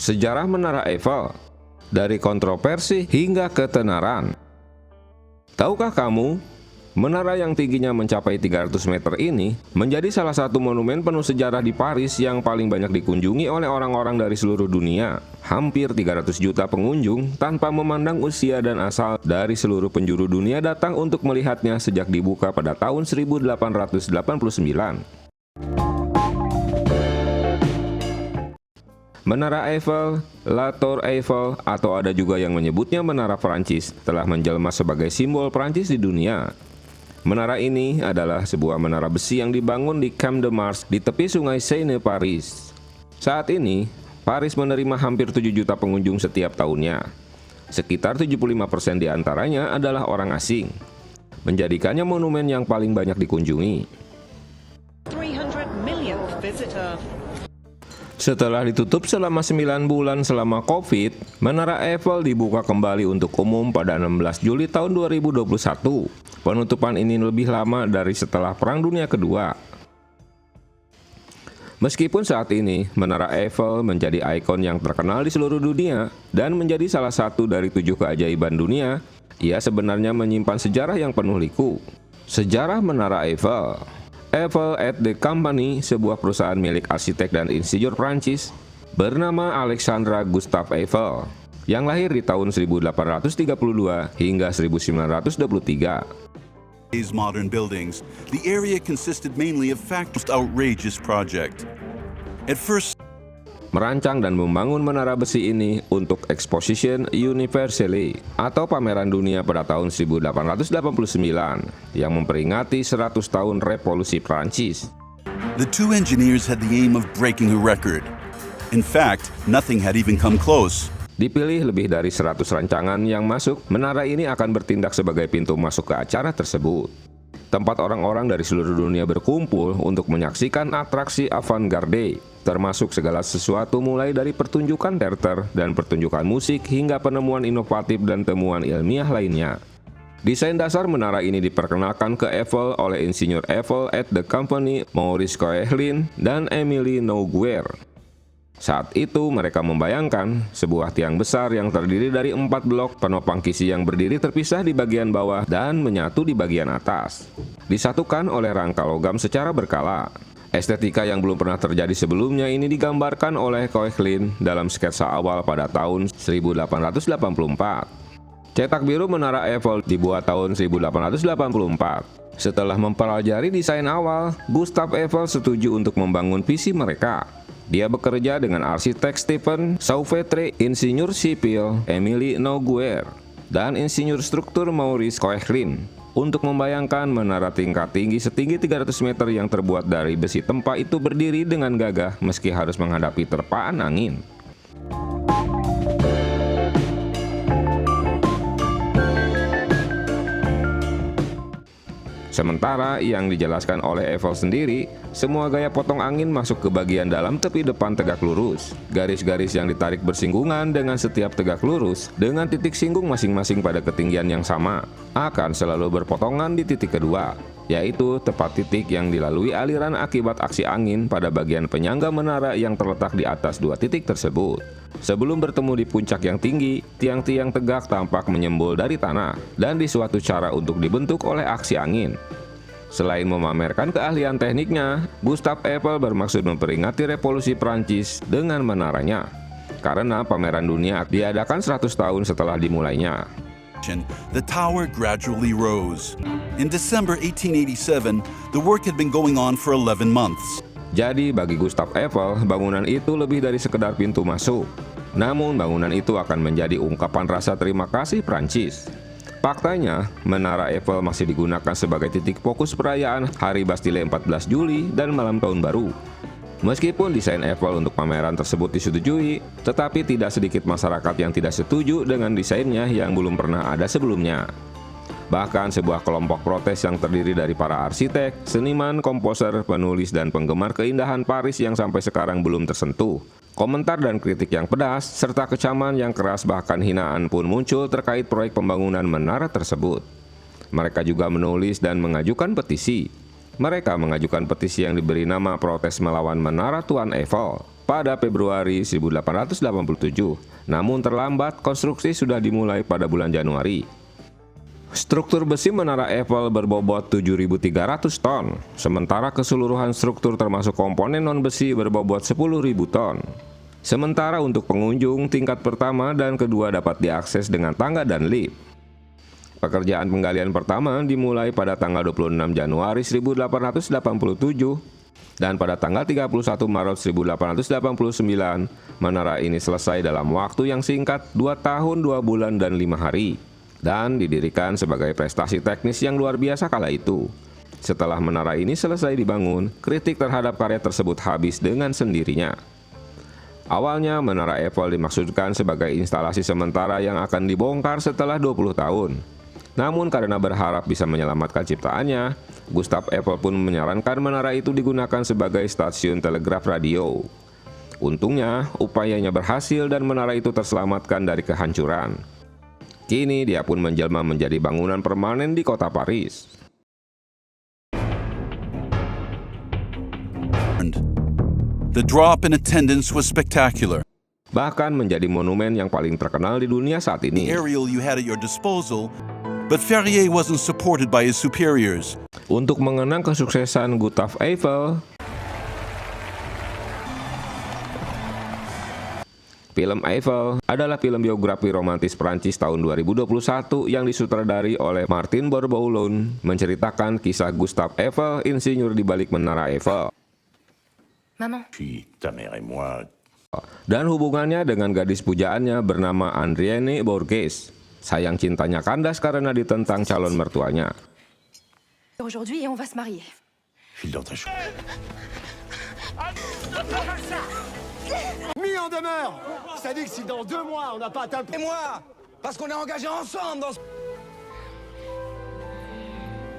Sejarah Menara Eiffel, dari kontroversi hingga ketenaran. Tahukah kamu, menara yang tingginya mencapai 300 meter ini menjadi salah satu monumen penuh sejarah di Paris yang paling banyak dikunjungi oleh orang-orang dari seluruh dunia. Hampir 300 juta pengunjung tanpa memandang usia dan asal dari seluruh penjuru dunia datang untuk melihatnya sejak dibuka pada tahun 1889. Menara Eiffel, La Tour Eiffel, atau ada juga yang menyebutnya Menara Prancis, telah menjelma sebagai simbol Prancis di dunia. Menara ini adalah sebuah menara besi yang dibangun di Champ de Mars di tepi sungai Seine, Paris. Saat ini, Paris menerima hampir 7 juta pengunjung setiap tahunnya. Sekitar 75% di antaranya adalah orang asing, menjadikannya monumen yang paling banyak dikunjungi. 300 millionth visitor. Setelah ditutup selama 9 bulan selama Covid, Menara Eiffel dibuka kembali untuk umum pada 16 Juli tahun 2021. Penutupan ini lebih lama dari setelah Perang Dunia Kedua. Meskipun saat ini Menara Eiffel menjadi ikon yang terkenal di seluruh dunia dan menjadi salah satu dari 7 keajaiban dunia, ia sebenarnya menyimpan sejarah yang penuh liku. Sejarah Menara Eiffel. Eiffel et de Compagnie, sebuah perusahaan milik arsitek dan insinyur Prancis bernama Alexandre Gustave Eiffel yang lahir di tahun 1832 hingga 1923. These modern buildings, the area consisted mainly of factories. Outrageous project. At first, Merancang dan membangun menara besi ini untuk Exposition Universelle atau pameran dunia pada tahun 1889 yang memperingati 100 tahun revolusi Prancis. the two engineers had the aim of breaking a record. In fact, nothing had even come close. Dipilih lebih dari 100 rancangan yang masuk, menara ini akan bertindak sebagai pintu masuk ke acara tersebut. Tempat orang-orang dari seluruh dunia berkumpul untuk menyaksikan atraksi avant-garde, termasuk segala sesuatu mulai dari pertunjukan teater dan pertunjukan musik hingga penemuan inovatif dan temuan ilmiah lainnya. Desain dasar menara ini diperkenalkan ke Eiffel oleh insinyur Eiffel et de Compagnie Maurice Koechlin dan Émilie Nouguer. Saat itu mereka membayangkan sebuah tiang besar yang terdiri dari 4 blok penopang kisi yang berdiri terpisah di bagian bawah dan menyatu di bagian atas, disatukan oleh rangka logam secara berkala. Estetika yang belum pernah terjadi sebelumnya ini digambarkan oleh Koechlin dalam sketsa awal pada tahun 1884. Cetak biru Menara Eiffel dibuat tahun 1884. Setelah mempelajari desain awal, Gustave Eiffel setuju untuk membangun visi mereka. Dia bekerja dengan arsitek Stephen Sauvetre, insinyur sipil Émilie Nouguer, dan insinyur struktur Maurice Koechlin untuk membayangkan menara tingkat tinggi setinggi 300 meter yang terbuat dari besi tempa itu berdiri dengan gagah meski harus menghadapi terpaan angin. Sementara yang dijelaskan oleh Eiffel sendiri, semua gaya potong angin masuk ke bagian dalam tepi depan tegak lurus. Garis-garis yang ditarik bersinggungan dengan setiap tegak lurus dengan titik singgung masing-masing pada ketinggian yang sama akan selalu berpotongan di titik kedua, yaitu tepat titik yang dilalui aliran akibat aksi angin pada bagian penyangga menara yang terletak di atas 2 titik tersebut. Sebelum bertemu di puncak yang tinggi, tiang-tiang tegak tampak menyembul dari tanah dan di suatu cara untuk dibentuk oleh aksi angin. Selain memamerkan keahlian tekniknya, Gustave Eiffel bermaksud memperingati revolusi Prancis dengan menaranya, karena pameran dunia diadakan 100 tahun setelah dimulainya. The tower gradually rose. In December 1887, the work had been going on for 11 months. Jadi bagi Gustave Eiffel, bangunan itu lebih dari sekedar pintu masuk. Namun bangunan itu akan menjadi ungkapan rasa terima kasih Prancis. Faktanya, Menara Eiffel masih digunakan sebagai titik fokus perayaan Hari Bastille 14 Juli dan Malam Tahun Baru. Meskipun desain Eiffel untuk pameran tersebut disetujui, tetapi tidak sedikit masyarakat yang tidak setuju dengan desainnya yang belum pernah ada sebelumnya. Bahkan sebuah kelompok protes yang terdiri dari para arsitek, seniman, komposer, penulis, dan penggemar keindahan Paris yang sampai sekarang belum tersentuh. Komentar dan kritik yang pedas, serta kecaman yang keras bahkan hinaan pun muncul terkait proyek pembangunan menara tersebut. Mereka juga menulis dan mengajukan petisi. Mereka mengajukan petisi yang diberi nama Protes Melawan Menara Tuan Eiffel. pada Februari 1887. Namun terlambat, konstruksi sudah dimulai pada bulan Januari. Struktur besi Menara Eiffel berbobot 7.300 ton, sementara keseluruhan struktur termasuk komponen non-besi berbobot 10.000 ton. Sementara untuk pengunjung, tingkat pertama dan kedua dapat diakses dengan tangga dan lift. Pekerjaan penggalian pertama dimulai pada tanggal 26 Januari 1887 dan pada tanggal 31 Maret 1889, menara ini selesai dalam waktu yang singkat 2 tahun 2 bulan dan 5 hari. Dan didirikan sebagai prestasi teknis yang luar biasa kala itu. Setelah menara ini selesai dibangun, kritik terhadap karya tersebut habis dengan sendirinya. Awalnya Menara Eiffel dimaksudkan sebagai instalasi sementara yang akan dibongkar setelah 20 tahun. Namun karena berharap bisa menyelamatkan ciptaannya, Gustave Eiffel pun menyarankan menara itu digunakan sebagai stasiun telegraf radio. Untungnya, upayanya berhasil dan menara itu terselamatkan dari kehancuran. Kini dia pun menjelma menjadi bangunan permanen di kota Paris. The drop in attendance was spectacular. Bahkan menjadi monumen yang paling terkenal di dunia saat ini. Aerial you had at your disposal, but Ferrier wasn't supported by his superiors. Untuk mengenang kesuksesan Gustave Eiffel, film Eiffel adalah film biografi romantis Prancis tahun 2021 yang disutradari oleh Martin Bourboulon, menceritakan kisah Gustave Eiffel, insinyur di balik Menara Eiffel. Maman. Ta mère et moi. Dan hubungannya dengan gadis pujaannya bernama Adrienne Bourges. Sayang cintanya kandas karena ditentang calon mertuanya. Aujourd'hui, et on va se marier. File dans ta chou. Mis en demeure. Ça dit que si dans 2 mois on n'a pas atteint le... Et moi, parce qu'on est engagés ensemble dans ce...